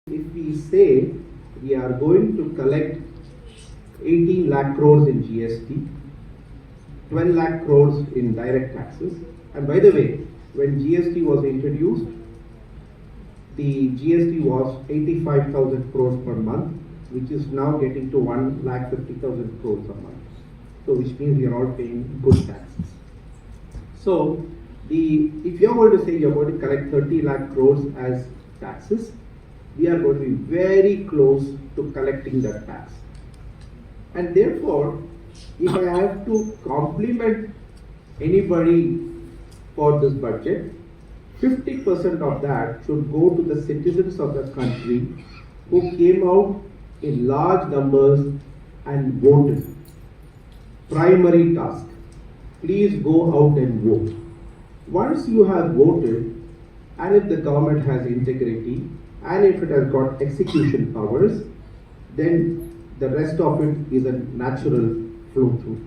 If we say we are going to collect 18 lakh crores in GST, 12 lakh crores in direct taxes, and by the way, when GST was introduced, the GST was 85,000 crores per month, which is now getting to 1,50,000 crores a month. So, which means we are all paying good taxes. So, if you are going to say you are going to collect 30 lakh crores as taxes, we are going to be very close to collecting that tax. And therefore, if I have to compliment anybody for this budget, 50% of that should go to the citizens of the country who came out in large numbers and voted. Primary task. Please go out and vote. Once you have voted, and if the government has integrity, and if it has got execution powers, then the rest of it is a natural flow through.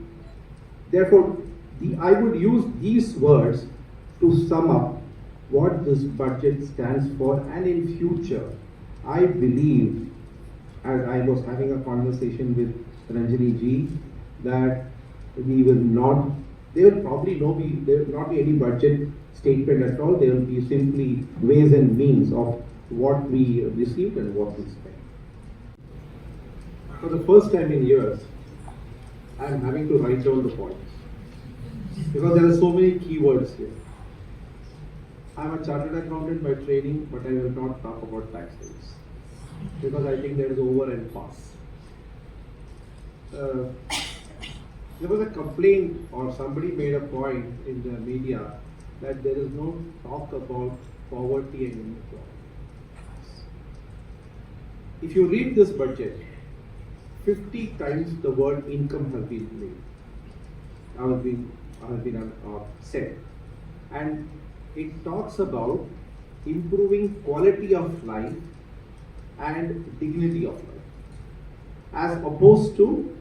Therefore, I would use these words to sum up what this budget stands for, and in future, I believe, as I was having a conversation with Ranjani ji, that we will not, there will probably there will not be any budget statement at all. There will be simply ways and means of what we received and what we spent. For the first time in years, I am having to write down the points because there are so many keywords here. I am a chartered accountant by training, but I will not talk about tax rates because I think there is over and pass. There was a complaint, or somebody made a point in the media that there is no talk about poverty and inequality. If you read this budget, 50 times the word income has been made, has been said, and it talks about improving quality of life and dignity of life, as opposed to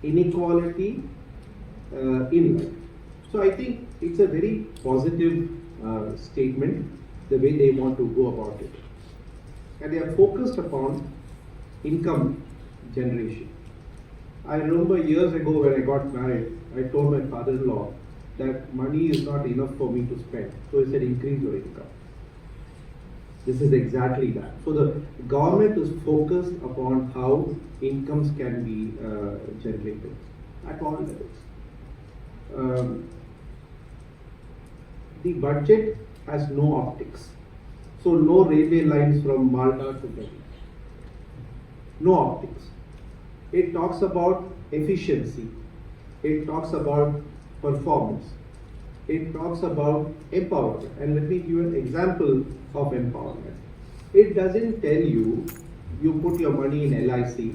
inequality in life. So I think it's a very positive statement, the way they want to go about it. And they are focused upon income generation. I remember years ago when I got married, I told my father-in-law that money is not enough for me to spend. So he said, increase your income. This is exactly that. So the government is focused upon how incomes can be generated at all levels. The budget has no optics. So no railway lines from Malta to Delhi. No optics. It talks about efficiency. It talks about performance. It talks about empowerment. And let me give you an example of empowerment. It doesn't tell you, you put your money in LIC,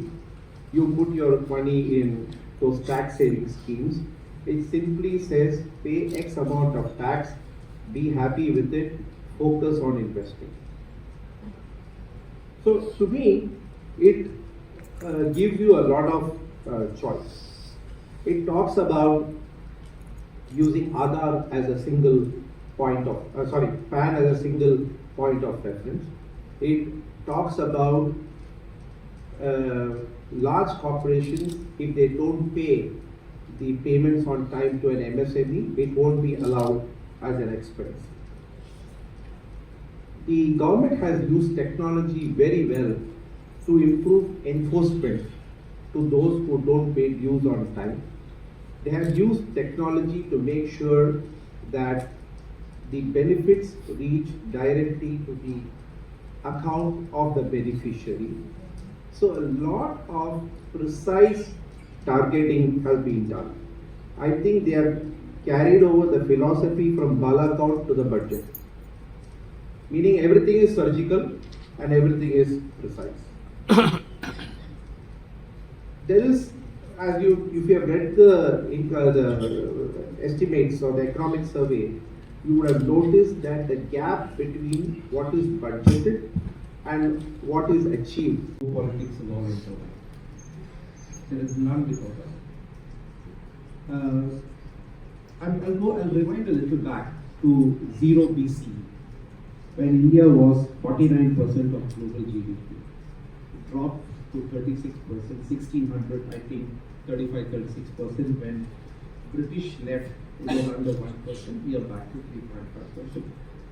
you put your money in those tax saving schemes. It simply says, pay X amount of tax, be happy with it, focus on investing. So to me, it gives you a lot of choice. It talks about using Aadhaar as a single point of, PAN as a single point of reference. It talks about large corporations, if they don't pay the payments on time to an MSME, it won't be allowed as an expense. The government has used technology very well to improve enforcement to those who don't pay dues on time. They have used technology to make sure that the benefits reach directly to the account of the beneficiary. So a lot of precise targeting has been done. I think they have carried over the philosophy from Balakot to the budget. Meaning everything is surgical and everything is precise. There is, if you have read the estimates or the economic survey, you would have noticed that the gap between what is budgeted and what is achieved. Politics along and so on. There is none before that. I'll rewind a little back to 0 BC. when India was 49% of global GDP. It dropped to 36%, 1600, I think 35-36% when British left, it was under 1%, we are back to 3.5%.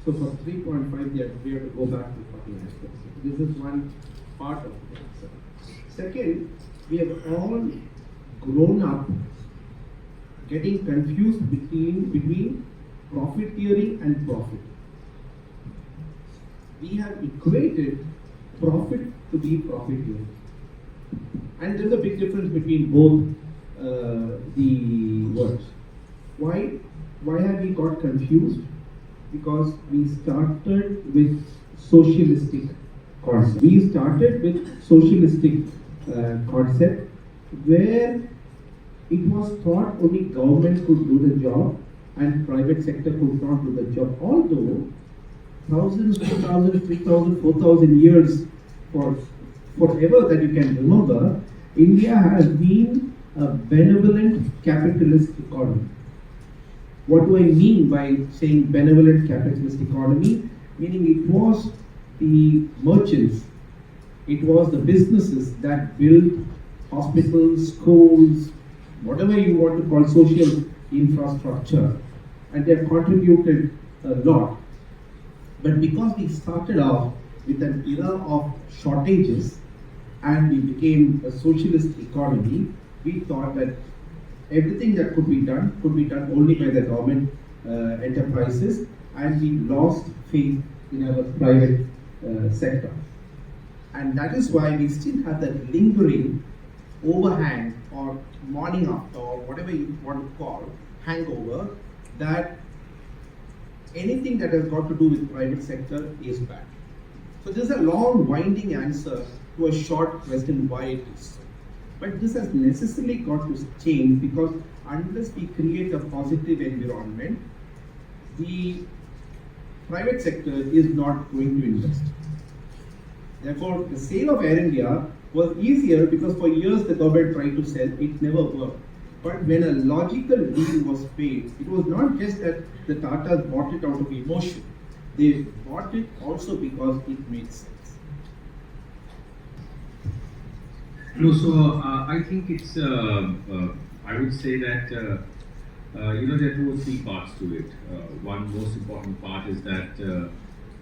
So for 3.5, we have to go back to 49%. This is one part of the answer. Second, we have all grown up getting confused between profiteering and profit. We have equated profit to be profiteering. And there's a big difference between both the words. Why have we got confused? Because we started with socialistic concept. We started with socialistic concept where it was thought only government could do the job and private sector could not do the job. Although thousands, 2,000, 3,000, 4,000 years forever that you can remember, India has been a benevolent capitalist economy. What do I mean by saying benevolent capitalist economy? Meaning it was the merchants, it was the businesses that built hospitals, schools, whatever you want to call social infrastructure, and they have contributed a lot. But because we started off with an era of shortages and we became a socialist economy, we thought that everything that could be done only by the government enterprises, and we lost faith in our private sector. And that is why we still have that lingering overhang or morning after or whatever you want to call hangover, that anything that has got to do with private sector is bad. So this is a long winding answer to a short question why it is so. But this has necessarily got to change, because unless we create a positive environment, the private sector is not going to invest. Therefore, the sale of Air India was easier because for years the government tried to sell, it never worked. But when a logical deal was paid, it was not just that the Tatas bought it out of emotion. They bought it also because it made sense. No, so I think it's, I would say that, there are 2 or 3 parts to it. One most important part is that,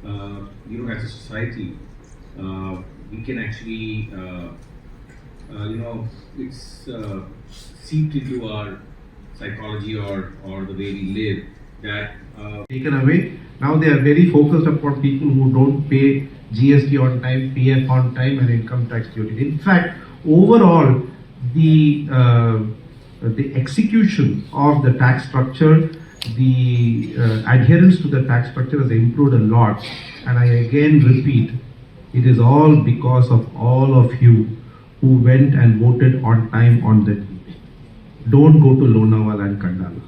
as a society, we can actually, it's seeped into our psychology or the way we live that Taken away. Now they are very focused upon people who don't pay GST on time, PF on time, and income tax duty. In fact, overall, the execution of the tax structure, the adherence to the tax structure has improved a lot. And I again repeat, it is all because of all of you who went and voted on time on that. Don't go to Lonavala and Kandala.